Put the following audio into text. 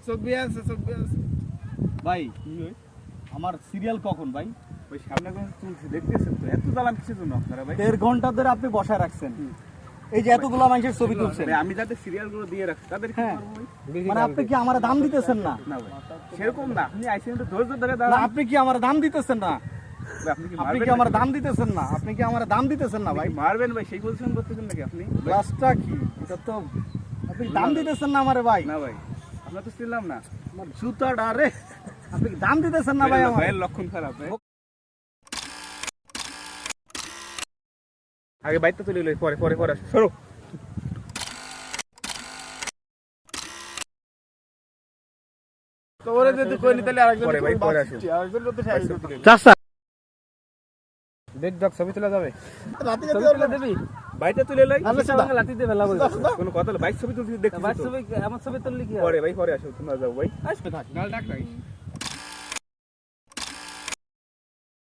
ছবি আছে ছবি আছে ভাই আমার সিরিয়াল কখন ভাই? ওই সামনে কোন তুলছি দেখতেছেন তো, এত জ্বালান কিসের জন্য আপনারা ভাই? 1.5 ঘন্টা ধরে আপনি বসায় রাখছেন, এই যে এতগুলা মানুষের ছবি তুলছেন। ভাই, আমি যাদের সিরিয়াল গুলো দিয়ে রাখছি তাদের কি হ্যাঁ। করবো ভাই? মানে আপনি কি আমার দাম দিতেছেন না? না ভাই, সেরকম না। আপনি আইসেন তো ধৈর্য ধরে না, দাঁড়ান। আপনি কি আমার দাম দিতেছেন না? ভাই, আপনি কি আপনি মারবেন কি আমার নাকি? দাম দিতেছেন না? আপনি কি আমার দাম দিতেছেন না ভাই? আপনি কি মারবেন ভাই, সেই পজিশন করতেছেন নাকি আপনি? রাস্তা কি এটা? তো আপনি দাম দিতেছেন না আমারে ভাই। না ভাই, আমরা তো ছিলাম না। আমার জুতাটা রে, আপনি কি দাম দিতেছেন না ভাই আমার? ভাইয়ের লক্ষণ খারাপ ভাই। আগে বাইকটা তুলে লই, পরে পরে পরে আসো। সরো। তো ওরে যদি কই নি তাহলে আরেকজন পরে ভাই, পরে আসো। আরেকজন তো ঠাই দিতে চাচা দেখ দেখ ছবি তোলা যাবে রাতে ছবি তুলে দিবি? বাইকটা তুলে লই। লাতি দে বেলা বলছো কোনো কথা হলো, বাইক ছবি তুলতে দেখতেছি তো। আমার ছবি তুললি কি পরে ভাই, পরে আসো, তোমরা যাও ভাই। আসবে থাক গাল ডাক রাখিস